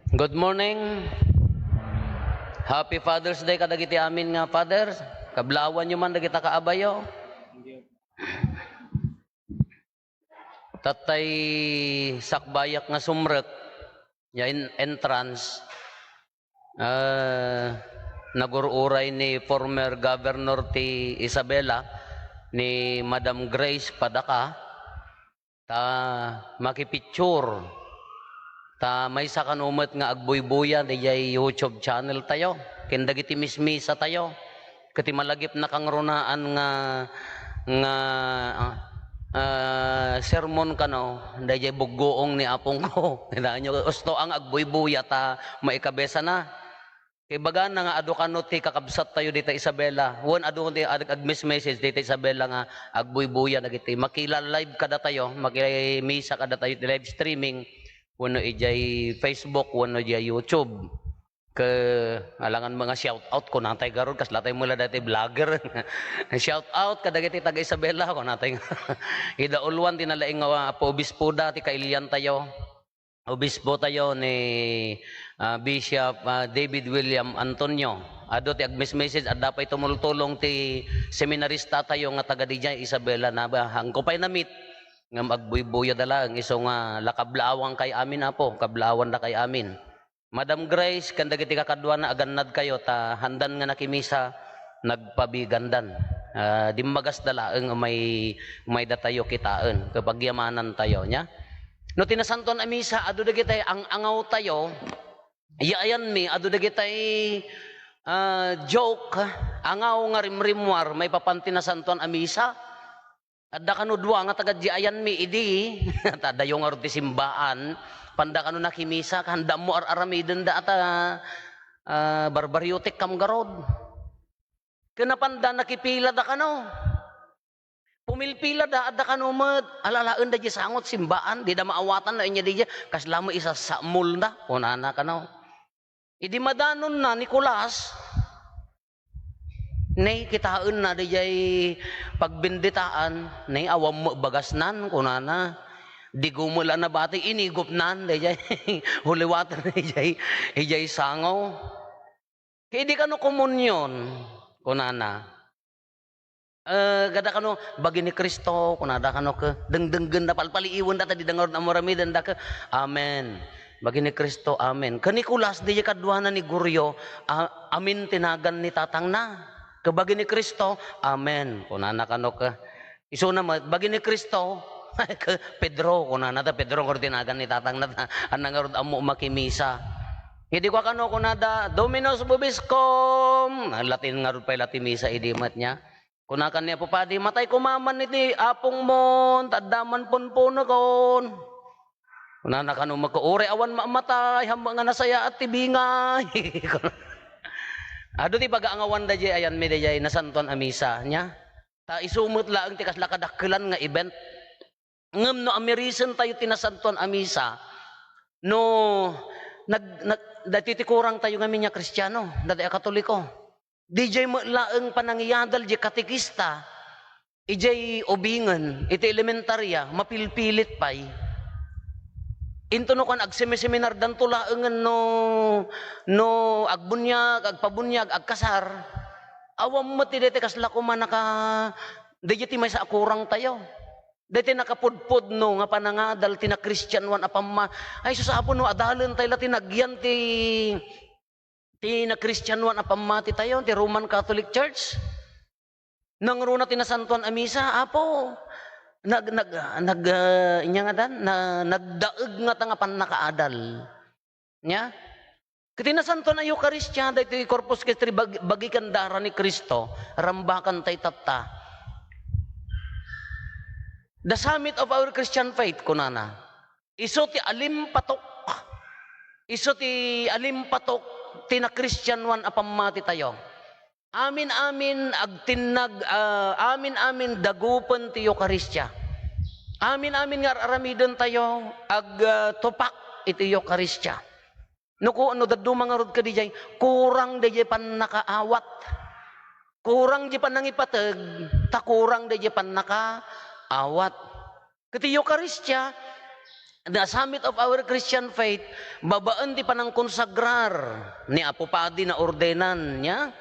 Good morning. Happy Father's Day kadagiti amin nga Father. Kablawan nyo man dagita kaabayo. Tatay sakbayak nga sumrek ya entrance. Nagururay ni former Governor ti Isabela ni Madam Grace Padaka ta makipicture ta may sa kanumet nga agbuybuya di jay YouTube channel tayo kindagiti mismisa tayo kati malagip na kang runaan nga sermon kano di jay buggoong ni apong ko nyo usto ang agbuybuya ta maikabesa na kay baga na nga adu kano ti kakabsat tayo dita Isabela won adu ti ag message dita Isabela nga agbuybuya dagiti makila live kada tayo makimisa kada tayo live streaming wano ijay Facebook, wano ijay YouTube. Ke alangan mga shout out ko natay garon kas latay mula dati vlogger. Shout out kadagiti taga Isabela ko natay. Ida ulwan tinalaing nga obispo dati kailian tayo. Obispo tayo ni Bishop David William Antonio. Ado ti message adda pay tumultulong ti seminarista tayo nga taga dijay Isabela na ba hangko pay na meet nga magbuybuya dala ang iso nga lakablawang kay amin apo kablawan na kay amin Madam Grace kandagiti kakadwa na agannad kayo ta handan nga nakimisa nagpabigandan dimmagas dala ang may datayo kitaan kapag yamanan tayo nya no tinasanton a misa adu dagitay ang angaw tayo yaayan mi adu dagitay joke angaw nga rimrimwar may papantinasanton a misa adda kanu dua nga tagadyayan mi idi tadayo nga ti simbaan panda kanu nakimisa handa mo aramiden da ata barbaryotik kam garod kana panda nakipila da kanu pumilpila da adda kanu met alalaen da di sangot simbaan di da maawatan na inya di kas lamo isa sa mulda unana kanu idi madanon na Nicolas nay kitaen na dijay pagbinditaan nay awam mo bagasnan kunana di gumula na bati inigupnan dijay holy water dijay sangaw kay di kano komunyon kunana gada kano bagi ni Kristo kunada kano ke dengdenggen da palpaliiwon data di dengor na moramidan da ke amen bagi ni Kristo amen kanikulas dijay kadwana ni Guryo amin tinagan ni tatang na kabagi ni Kristo, amen. Kunana kano ka. Iso na bagi ni Kristo, Pedro, kunana ta Pedro ko tinagan ni tatang na anang garud amo makimisa. Hindi ko kano kunada Dominus vobiscum. Latin nga rud pay latimisa idimat niya. Kunakan niya po padi matay kumaman niti apong mon taddaman ponpono kon. Kunana kano magkuure awan mamatay hamba nga nasaya at tibingay. Ado ti pag-aangawan da jay ayan mi da jay nasanton a misa nya. Ta isumot laeng ti kas lakadakkelan nga event. Ngem no amerisen tayo tinasanton a misa. No dati ti kurang tayo ngamin nya Kristiyano, dati Katoliko. Di jay mo laeng panangiyadal jay katekista. Ijay obingan, iti elementarya, mapilpilit pay. Into no kan agseminar dan tulaengan no agbunyag agpabunyag agkasar awam mo ti dete kasla ko man naka deti may sa kurang tayo deti nakapudpud no nga panangadal ti na Christian wan apamma ay susapon no adalan tayo tinagyan ti na Christian wan apamma ti tayo ti Roman Catholic Church nang runa tinasantuan a misa apo inya nga dan nagdaeg nga tanga pan nakaadal nya kitinasanto na Eucharistia daytoy Corpus Christi bagikan dara ni Kristo rambakan tay tatta the summit of our Christian faith kunana iso ti alimpatok tina Christian wan apamati tayo amin agtinag amin dagupen ti Eucharistia. Amin nga aramiden tayo tupak iti Eucharistia. No ko ano daddo mga rod ka dijay kurang dijay pan nakaawat. Kurang di pan nangipateg ta kurang dijay pan nakaawat. Kiti Eucharistia The summit of our Christian faith, babaan ti panang konsagrar ni Apo Padi na ordenan niya.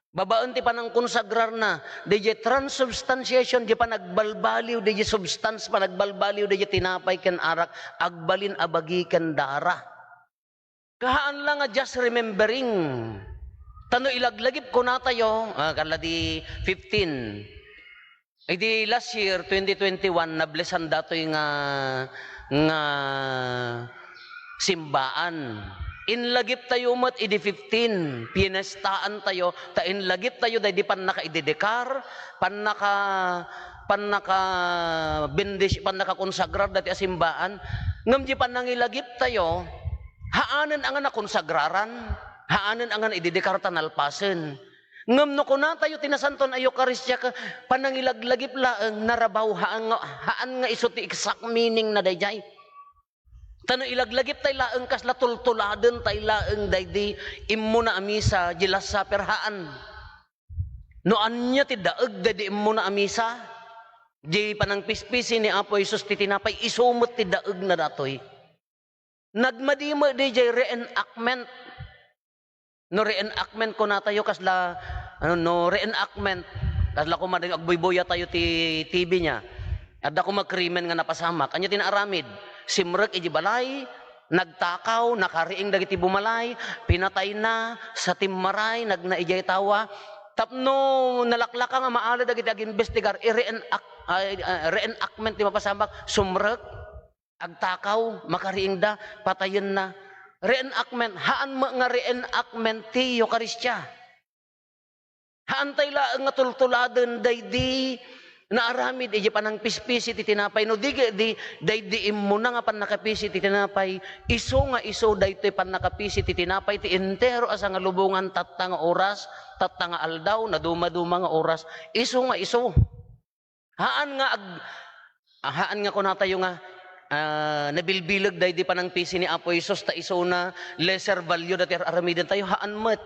Babaan ti panang konsagrar na, DJ transubstantiation, di pa nagbalbaliw, DJ substance pa nagbalbaliw, DJ tinapay ken arak, agbalin abagi ken dara. Kahaan lang nga just remembering. Tano ilaglagip ko na tayo, kala di 15. Di last year, 2021, nablesan datoy nga simbaan. Inlagip tayo mat idi 15, pinestaan tayo, ta inlagip tayo dahil di pan naka-idedekar, pan naka-konsagrar dati asimbaan, ngam di pan nangilagip tayo, haanan ang nakonsagraran, haanan ang idedekar tanalpasen. Ngam no kuna tayo tinasanton ayo Eucharistia ka, panangilaglagip laeng narabaw haan nga iso ti exact meaning na dayjay. Tano ilaglagip tay laeng kas latultuladen tay laeng daydi immo na amisa jilas sa perhaan. No anya ti daeg daydi immo na amisa. Di panang pispisi ni Apo Jesus ti tinapay isumot ti daeg na datoy. Nagmadima dayjay reenactment. No reenactment ko na tayo kasla reenactment kasla ko mading agboy-boya tayo ti TV niya. Adda ko magkrimen nga napasamak. Anya tinaaramid. Simrek iji balay, nagtakaw, nakariing dagiti bumalay, pinatay na, sa timmaray, nagnaijay tawa. Tapno nalaklaka nga maala dagiti ag-investigar, reenactment di mapasamak, sumrek, agtakaw, makariing da, patayin na. Reenactment, haan mo nga reenactment ti Eucharistia. Haan tayo lang nga tultuladen daydi, naaramid, iji panang pispisi ti tinapay, no di immo na nga pan nakapisi ti tinapay, iso nga iso, daytoy pan nakapisi ti tinapay, ti entero asa nga lubungan, tatta nga oras, tatta nga aldaw, na duma-duma nga oras, iso nga iso. Haan nga ko na tayo nga, nabilbilag daydi panang pisi ni Apo Isos, ta iso na lesser value dati aramidan tayo, haan met.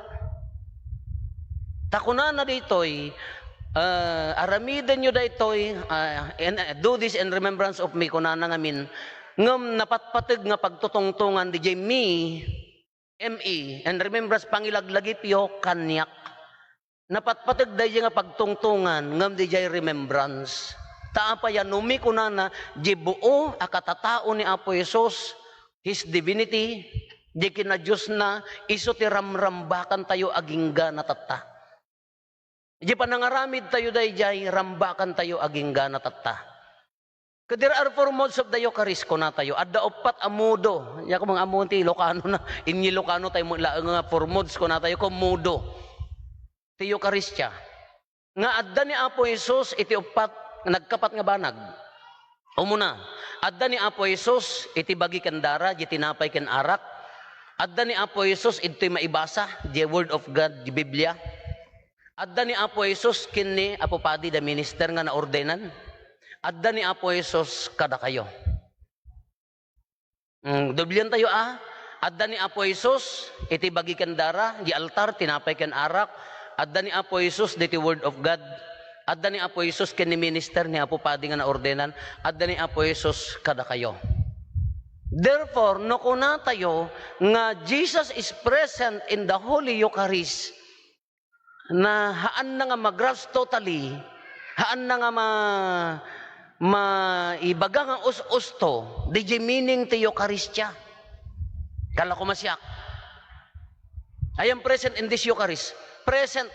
Takuna na ditoy, aramidan nyo daytoy, do this in remembrance of me, kunana ngamin, ngam napatpateg nga pagtutungtungan DJ me, and remembrance pangilaglagip yo kanyak. Napatpateg DJ nga pagtungtungan, ngam DJ remembrance. Taapa yan, numi kunana, di buo akatatao ni Apo Jesus, His divinity, di kinadiyos na, iso ti ramrambakan tayo agingga na tata. Di panangaramid tayo dayjay, rambakan tayo agingga na tata. There are four modes of the Eucharist ko na tayo. Adda opat amudo. Ya ko mga amunti, Ilocano na. Inyi Ilocano tayo nga four modes ko na tayo. Kumudo. Ti Eucharistia. Nga adda ni Apo Jesus, iti opat, nagkapat nga banag. Umuna, adda ni Apo Jesus, iti bagi kandara, di tinapay ken arak. Adda ni Apo Jesus, iti maibasa, the word of God, di Biblia. Adda ni Apo Jesus kini Apo Padi da minister nga naordenan. Adda ni Apo Jesus kada kayo. Dublian tayo Adda ni Apo Jesus iti bagi kandara, di altar tinapay ken arak. Adda ni Apo Jesus diti word of God. Adda ni Apo Jesus kini minister ni Apo Padi nga naordenan. Adda ni Apo Jesus kada kayo. Therefore, no kuna tayo nga Jesus is present in the Holy Eucharist, na haan na nga mag-grasp totally, haan na nga maibaga nga us-usto, di meaning ti Eucharistia. Kala ko masyak. I am present in this Eucharist. Present.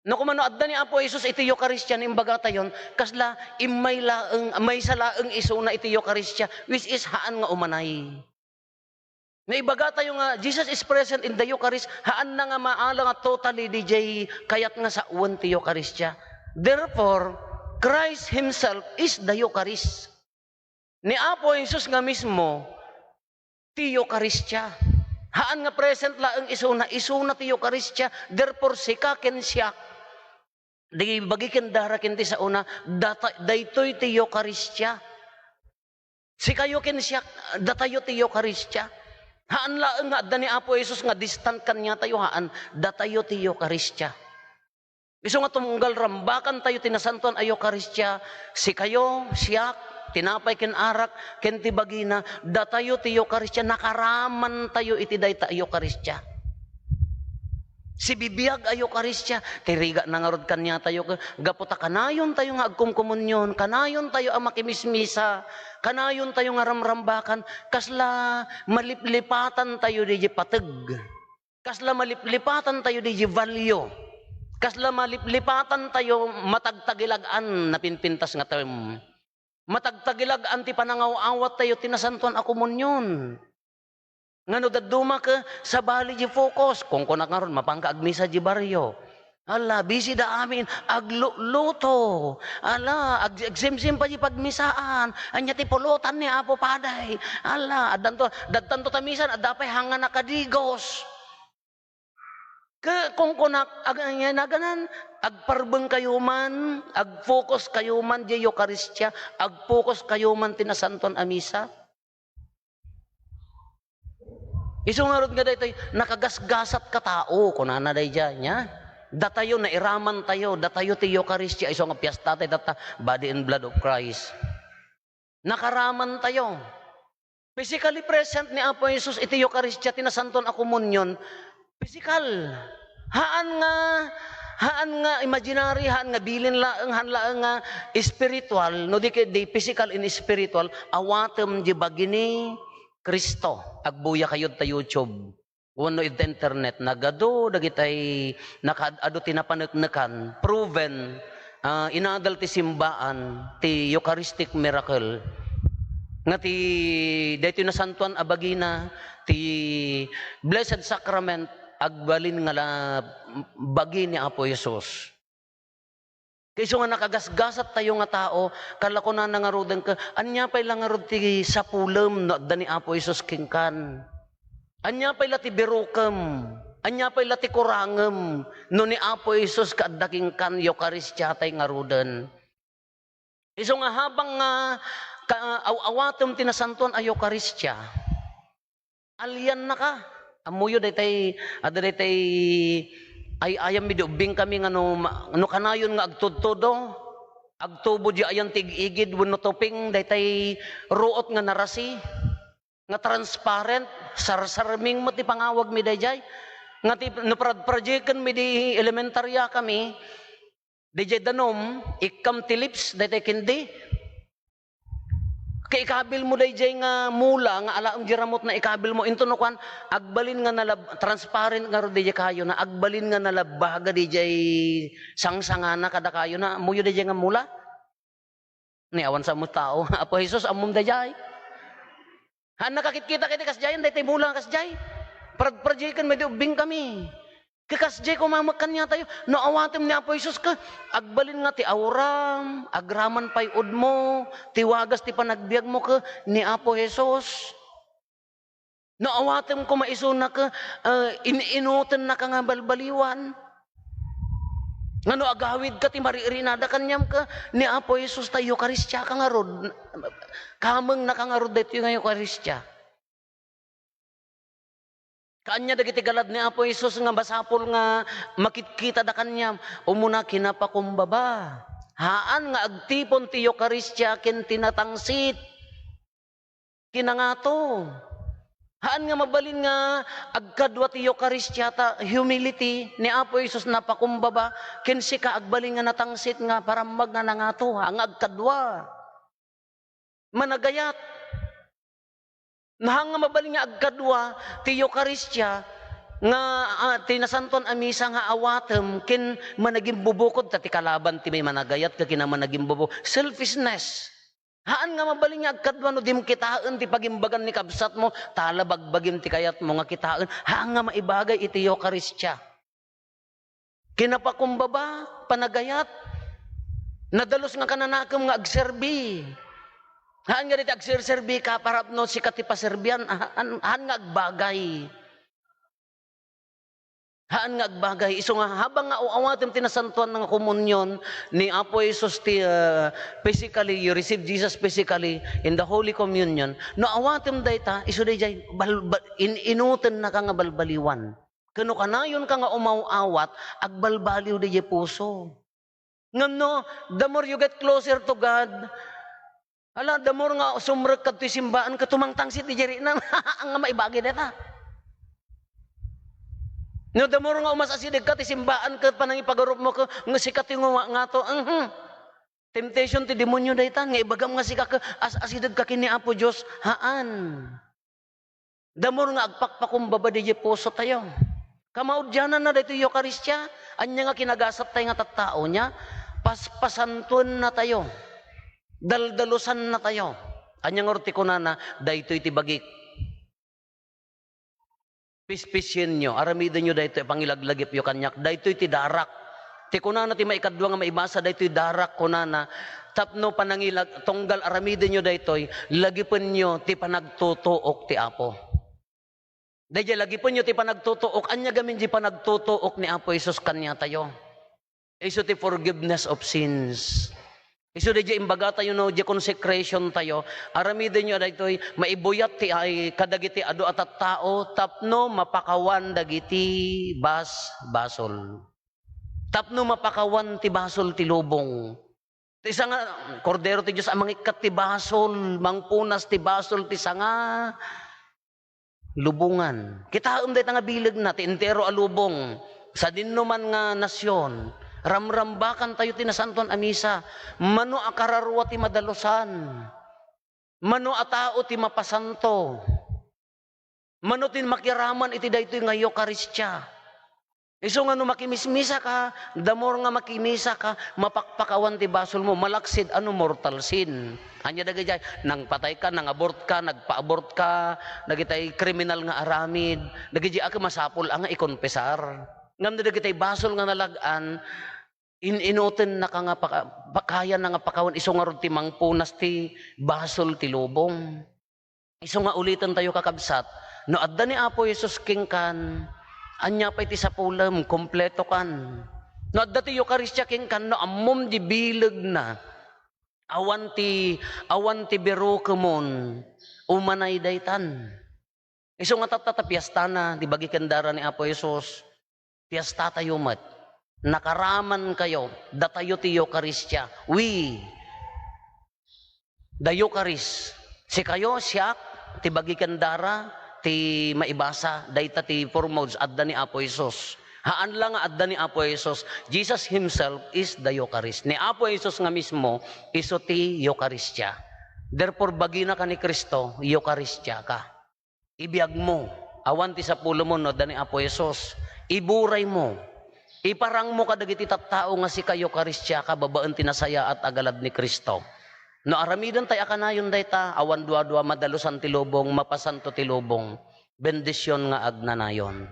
No kumano adda ni Apo Jesus iti Eucharistia, imbaga tayon, kasla may salaeng iso na iti Eucharistia, which is haan nga umanay. Nga ibaga tayo nga, Jesus is present in the Eucharist, haan na nga maala nga totally DJ kayat nga sa uwan ti Eucharistia. Therefore, Christ Himself is the Eucharist. Ni Apo Jesus nga mismo, ti Eucharistia. Haan nga present laeng iso na ti Eucharistia, therefore sikaken siya. Di bagiken daraken ti sa una, daytoy ti Eucharistia. Sikayo ken siya, datayo ti Eucharistia. Haan laeng nga adda ni Apo Jesus nga distant kanya tayo, haan datayo ti Eucharistia. Iso nga tumunggal rambakan tayo tinasanton ay Eucharistia, si kayo, siyak, tinapay ken arak, ken ti bagina, datayo ti Eukaristya, nakaraman tayo iti dayta Eukaristya. Si bibiyag ay Eukaristya, tiriga na nga rod kanya tayo, gaputa kanayon tayo nga agkumkumunyon, kanayon tayo ang makimismisa, kanayon tayo nga ramrambakan, kasla maliplipatan tayo di pateg, kasla maliplipatan tayo di value, kasla maliplipatan tayo matagtagilagan na pinpintas nga term, matagtagilagan ti panangaw-awat tayo tinasantuan a komunyon. Ngano daduma ka sa bali di focus. Kung kuna nga ron, mapangka agmisa di baryo. Ala, busy da amin, agluto. Ala, agsimsim pa di pagmisaan. Anya ti pulutan ni Apo Paday. Ala, dadtanto tamisan, adapay hanga nakadigos. Kung kuna, naganan, agparbeng kayo man, agfocus kayo man di Eukaristya, agfocus kayo man tinasanton amisa. Iso nga ron nga day nakagasgasat ka tao, kunana day dyan, ya. Datayo na iraman tayo, datayo ti Eukaristya, iso nga piyesta tayo, data, body and blood of Christ. Nakaraman tayo. Physically present ni Apo Jesus, iti Eukaristya, tinasanton a komunyon, physical. Haan nga imaginary, haan nga bilin laeng, haan laeng nga spiritual, no di physical and spiritual, awatem di bagini, Kristo, agbuya kayo ta YouTube. Wano iti internet, nagado, dagitay, nakaado tinapanagnakan, proven, inadal ti simbaan, ti Eucharistic miracle, nga ti, dito nasantuan abagina, ti Blessed Sacrament, agbalin nga la bagi ni Apo Jesus. Kayso nga nakagasgasat tayo nga tao, kala ko na nangarodan ka, anya pa'y langarod ti sapulem, no, da ni Apo Isus kingkan. Anya pa'y lati birukam, anya pa'y lati kurangem, no ni Apo Isus kaadda kingkan, Eukaristya tay ngarodan. Iso nga habang nga, awatem tinasantuan ay Eukaristya, alyan na ka. Amuyo day ay ayam midubing kami nga no kanayon nga agtudtudo agtubo di ayan tig-igid wenno toping daytay ruot nga narasi nga transparent sarsarming mo ti pangawag mi dayjay nga ti naprad-projecten mi di elementarya kami dayjay danom ikam ti lips daytay kindi kay ikabil mo dayjay nga mula nga alaam jiramot na ikabil mo into no kwan agbalin nga transparent nga ro dayjay kayo na agbalin nga nalabaga dayjay sangsangana kada kayo na muyo dayjay nga mula ni awan sa mo tao Apo Jesus amom dayjay han nakakita kiti kasjay daytay mula kasjay projecten medyo ubing kami kakasjay kumamakan niya tayo no awatem ni Apo Jesus ka agbalin nga ti auram agraman pay ud mo tiwagas ti panagbiag mo ka ni Apo Jesus no awatem ko maisuna ka ininutan na ka nga balbaliwan nga no agawid ka ti mariirinada kanyam ka ni Apo Jesus tayo Eukaristya ka nga rod kameng nakangarod dito nga Eukaristya. Kanya dagiti galad ni Apo Jesus nga basapol nga makikita da kanyam umuna kinapakumbaba. Haan nga agtipon ti Eukaristya ken tinatangsit. Kinangato. Haan nga mabalin nga agkadwa ti Eukaristya ta humility ni Apo Jesus napakumbaba ken sika agbalin nga natangsit nga paramag nga nangato ang agkadwa. Managayat. Nahanga mabaling nga agkadwa ti Eukaristya nga tinasanton amisa nga awatem ken managing bubukod tati kalaban ti may managayat ka kina managing bubukod selfishness. Haan nga mabaling nga agkadwa no dim kitaan ti pagimbagan ni kabsat mo talabagbagim ti kayat mo nga kitaan haan nga maibagay iti Eukaristya. Kinapakumbaba panagayat nadalos nga kananakem nga agserbi. Haan nga dito agserserbi ka para no si katipaserbian haan nga agbagay. Haan nga agbagay. Iso nga habang nga awatem tinasantuan ng komunyon ni Apo Jesus physically, you receive Jesus physically in the Holy Communion. No awatem dayta, iso dayjay inuten na ka nga balbaliwan. Kano kanayon ka nga umawawat, agbalbaliw dayjay puso. Ngam no, the more you get closer to God, Ala, damor nga sumrek ka ti simbaan ka tumangtang si ti jeri na ang nga maibagi deta. No, damor nga umasasidig ka ti simbaan ka panang ipagarup mo ka nga sikat yung nga to. Temptation ti demonyo daytan nga ibagam nga sika ka asidag ka kini Apo Dios haan. Damor nga agpakpakumbaba di puso tayo. Kamaudyanan na dito Eucharistia, anya nga kinagasat tayo nga tattao niya, paspasantun na tayo. Daldalusan na tayo. Anyang orti ko na daytoy ti bagik. Pispisyen nyo, aramidin nyo daytoy pangilaglagip yo kanyak, daytoy ti darak. Ti kunana ti maikadwa nga maibasa daytoy darak kunana. Tapno panangilag tunggal aramidin nyo daytoy, lagipin nyo ti panagtutuok ti Apo. Dayjay lagipin nyo ti panagtutuok, anya gamin di panagtutuok ni Apo Isus kanya tayo. Isu ti forgiveness of sins. Isu dayjay imbaga tayo no, di consecration tayo. Aramidin nyo daytoy, maibuyat ti ay kadagiti adu atat tao, tapno mapakawan dagiti basol. Tapno mapakawan ti basol ti lubong. Ti sanga, kordero ti Diyos amang ikat ti basol, mangpunas ti basol ti sanga, lubungan. Kita day nga bilag na, ti entero a lubong, sa dinnuman nga nasyon, ramrambakan tayo tinasanton amisa, mano akararwa ti madalusan, mano atao ti mapasanto, mano tin makiraman iti daytoy nga Eucharistia. Iso nga no makimismisa ka, damor nga makimisa ka, mapakpakawan ti basol mo, malaksid mortal sin. Hanya dagay nang patay ka, nang abort ka, nagpa-abort ka, nagitay kriminal nga aramid, nagiti ka masapol ang ikonpesar. Ngam dagitay basol nga nalagan, inutin na ka nga pakayan na nga pakawan, iso nga ti mangpunas ti basol ti lubong. Iso nga ulitan tayo kakabsat, no adda ni Apo Jesus kingkan, anya pa iti sapulam, kompleto kan. No adda ti Eucharistia kingkan, no ammom di bilag na, awan ti biro kumon, umanay daytan. Iso nga tatata piyesta na, di bagi kandara ni Apo Jesus, piyesta tayo mat, nakaraman kayo, datayo ti Eucharistia, the Eucharist, si kayo, siyak, ti bagi kandara, ti maibasa, dayta ti foremost, adda ni Apo Jesus. Haan lang nga adda ni Apo Jesus, Jesus Himself is the Eucharist. Ni Apo Jesus nga mismo, iso ti Eucharistia. Therefore, bagi na ka ni Kristo, Eucharistia ka. Ibiyag mo, awan ti sapulo mo, no, adda ni Apo Jesus. Iburay mo, iparang mo kadagiti tattao nga si ka Eucharistia ka, babaan tinasaya at agalad ni Kristo. No aramidan tayo akanayon dayta, awan dua-dua madalusan ti lubong, mapasanto ti lubong, bendisyon nga agnanayon.